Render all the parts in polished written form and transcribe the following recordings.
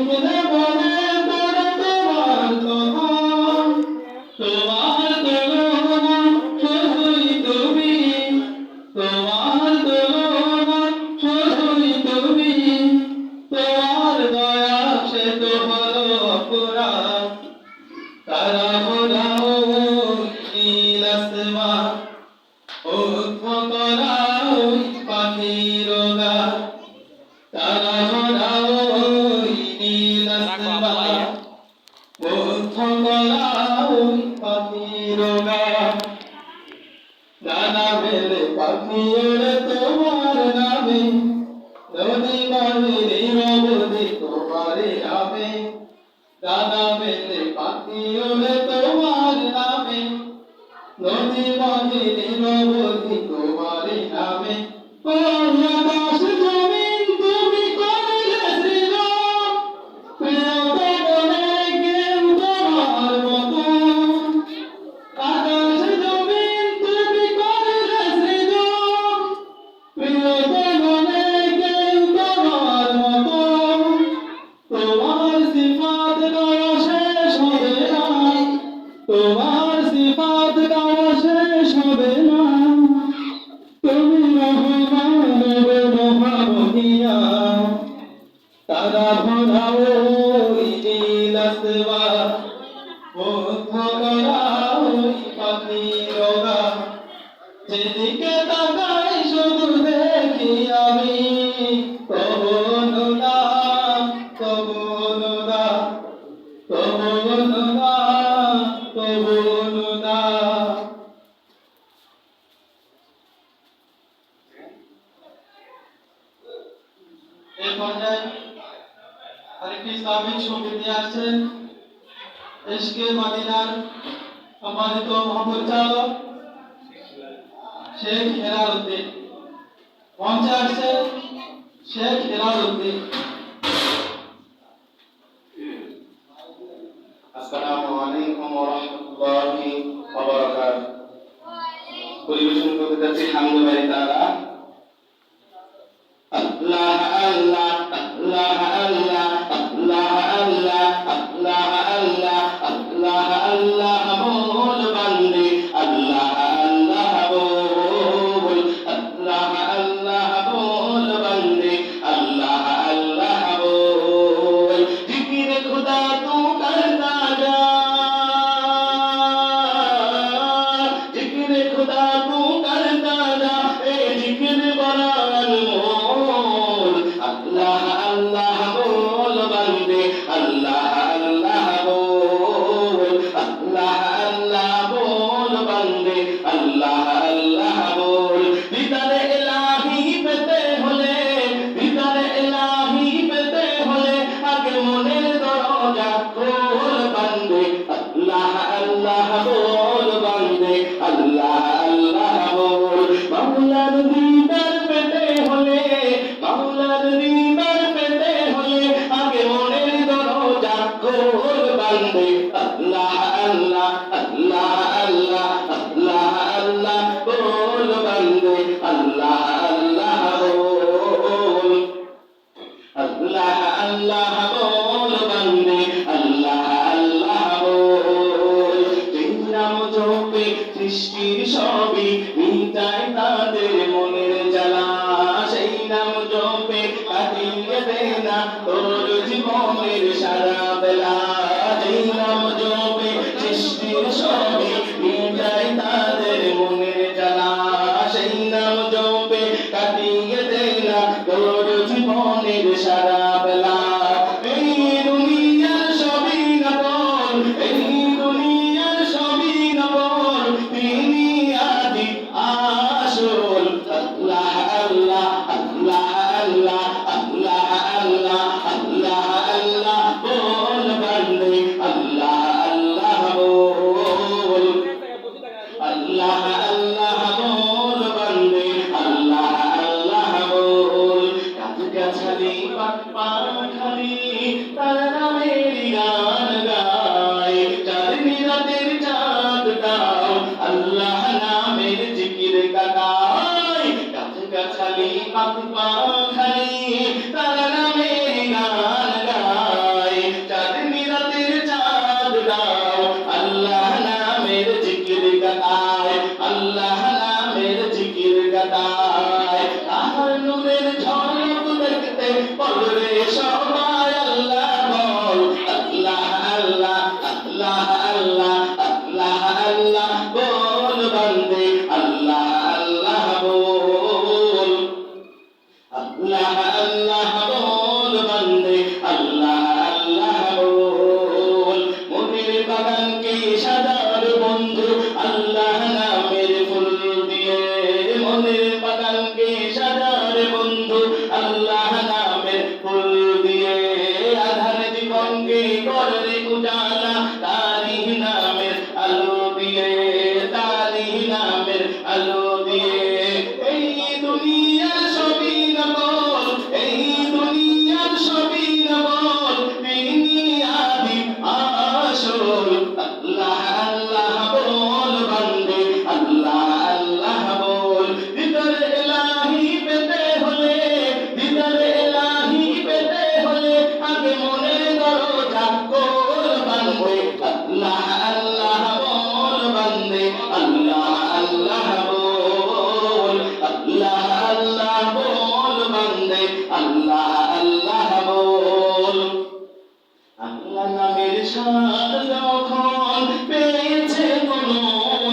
কেনে বলে তারা তোমার কথা, তোমার তুলনা শুধুই তুমি, তোমার তুলনা শুধুই তুমি, তোমার দয়া সে তো হলো অপরাধ। তারা ভোলাও নীল আসমান, উদ্ধ করা ওই পাখির গান। তারা ভোলাও নীল আসমান, উদ্ধ করা ওই পাখির গান। ডানা মেলে পাখি ওড়ে তোমার নামে, নদী বহে নীরবধি তোমারে নামে। ডানা মেলে পাখি ওড়ে তোমার নামে, নদী বহে নীরবধি তোমারে নামে। ও আকাশ জমিন তুমি করলে সৃজন, প্রিয়তে বলে কেউ তোমার মতো। আকাশ জমিন তুমি করলে সৃজন, প্রিয়তে বলে কেউ তোমার মতো। তোমার সিফাত গাওয়া শেষ হবে না, তোমার সিফাত গাওয়া শেষ হবে না। তুমি রহমান গো মহামহিয়া, তারা ভোলাও ওই নীল আসমান, মুগ্ধ করা ওই পাখির গান। যেদিকে তাকাই শুধু দেখি আমি তবু অনুদান, তবু অনুদান, তবু অনুদান, তবু অনুদান। এই পর্যায়ে আরেকটি ইসলামিক সঙ্গীত নিয়ে আসছেন ইশকে মদিনার সম্মানিত মহাপরিচালক শেখ হেলাল উদ্দিন। মঞ্চে আসছেন শেখ হেলাল উদ্দিন। আসসালামু আলাইকুম ওয়া রাহমাতুল্লাহি ওয়া বারাকাতুহু। পরিবেশন করতে যাচ্ছি হামদে বাড়ি তাআলা। আল্লাহ আল্লাহ আল্লাহ আল্লাহ আল্লাহ আল্লাহ আল্লাহ আল্লাহ আল্লাহ আল্লাহ বল বান্দে আল্লাহ আল্লাহ বল, আল্লাহ আল্লাহ বল বান্দে আল্লাহ আল্লাহ বল। জিকির খুদা তু করতা যা, জিকির খুদা তু করতা যা, এ জিকির বড় अनमोल। अल्लाह अल्लाह बोल बंदे अल्लाह अल्लाह बोल, अल्लाह अल्लाह बोल बंदे अल्लाह अल्लाह बोल। ভিতরে ইলাহি পেতে হলে, ভিতরে ইলাহি পেতে হলে আগে মনের দরজা খোল বন্দে আল্লাহ আল্লাহ বল বন্দে আল্লাহ আল্লাহ বল। মাওলার দিদার পেতে হলে, মাওলার দিদার পেতে হলে আগে মনের দরজা খোল বন্দে আল্লাহ আল্লাহ আল্লাহ আল্লাহ আল্লাহ আল্লাহ বল বন্দে আল্লাহ আল্লাহ বল, আল্লাহ আল্লাহ বল বন্দে আল্লাহ আল্লাহ বল। যেই নাম জপে সৃষ্টির সবই মিটায় তাদের মনের জ্বালা, সেই নাম জপে কাটিয়ে দেয় না তোর জীবনের সারা বেলা। যেই নাম জপে সৃষ্টির সবই মিটায় তাদের মনের জ্বালা, সেই নাম জপে কাটিয়ে দেয় না তোর জীবনের সারা বেলা। এই দুনিয়ার সবই নকল, এই দুনিয়ার সবই নকল, তিনি আদি আসল। আল্লাহ আল্লাহ আল্লাহ আল্লাহ আল্লাহ আল্লাহ আল্লাহ আল্লাহ করে উজালা তারি নামের আলো দিয়ে, তারি নামের আলো দিয়ে। এই দুনিয়ার সবই নকল, এই দুনিয়ার সবই নকল, তিনি আদি আসল। আল্লাহ আল্লাহ বল বান্দে, আল্লাহ আল্লাহ বল। দিদার ইলাহি পেতে হলে, দিদার ইলাহি পেতে হলে আগে মনের দরজা খোল বান্দে। আল্লাহ আল্লাহ বল বান্দে, আল্লাহ আল্লাহ বল। আল্লাহ আল্লাহ বল বান্দে, আল্লাহ আল্লাহ বল। আল্লাহ নামের স্বাদ যখন পেয়েছে কোনো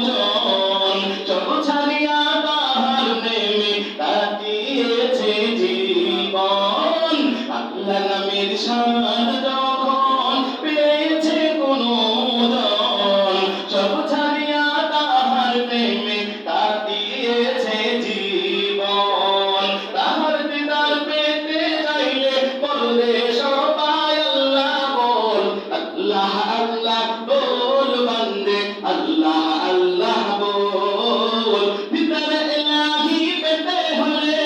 জন, চোখ ছাড়িয়া তাহার প্রেমে কাটিয়েছে জীবন। আল্লাহ নামের স্বাদ যখন পেয়েছে কোনো জন, চোখ ছাড়িয়া তাহার প্রেমে কাটিয়েছে জীবন। তাহার দিদার পেতে চাইলে বললে সবাই আল্লাহ বল। আল্লাহ আল্লাহ বল বান্দে, আল্লাহ আল্লাহ বল। দিদার ইলাহি পেতে হলে,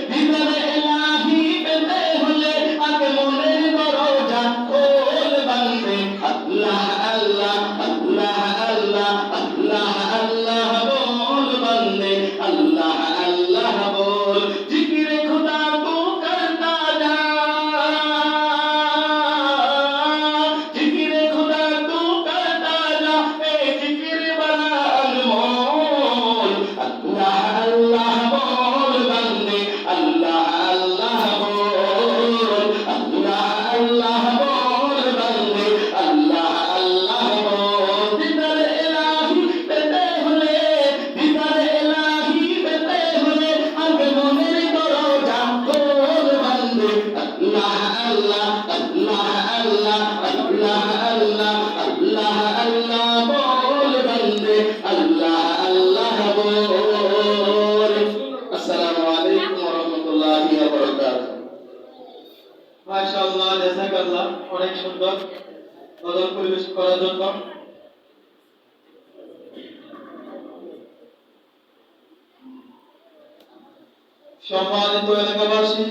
দিদার ইলাহি পেতে হলে আগে মনের দরজা খোল বান্দে। আল্লাহ আল্লাহ আল্লাহ আল্লাহ আল্লাহ আল্লাহ বল বান্দে, আল্লাহ আল্লাহ বল। জিকিরে খুদা তু করতা যা, জিকিরে খুদা তু করতা যা, এ জিকির বড়া अनमोल। আল্লাহ আল্লাহ বল বান্দে, আল্লাহ আল্লাহ বল। আল্লাহ আল্লাহ বল বান্দে, আল্লাহ আল্লাহ বল। দিদার ইলাহি পেতে হলে, দিদার ইলাহি পেতে হলে আগে মনের দরজা খোল বান্দে। আল্লাহ আল্লাহ আল্লাহ আল্লাহ আল্লাহ আল্লাহ আল্লাহ আল্লাহ বল বান্দে, আল্লাহ আল্লাহ বল। আসসালামু আলাইকুম ওয়া রাহমাতুল্লাহি ওয়া বারাকাতুহু। মাশাআল্লাহ, জাযাকাল্লাহ, অনেক সুন্দর গজল পরিবেশন করার জন্য। সম্মানিত এলাকাবাসী,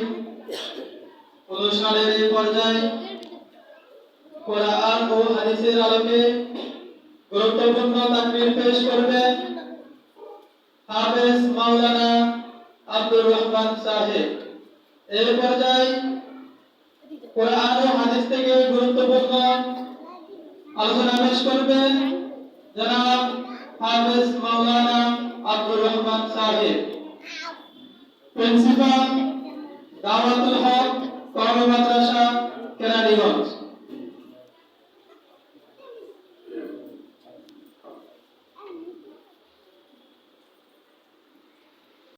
অনুষ্ঠানের এই পর্যায়ে কোরআন ও হাদিসের আলোকে গুরুত্বপূর্ণ তাকরীর পেশ করবেন হাফেজ মাওলানা আব্দুর রহমান সাহেব। এই পর্যায়ে কোরআন ও হাদিস থেকে গুরুত্বপূর্ণ আলোচনা পেশ করবেন জনাব হাফেজ মাওলানা আব্দুর রহমান সাহেব, প্রিন্সিপাল দাওয়াতুল হক কওমি মাদ্রাসা কেরানীগঞ্জ।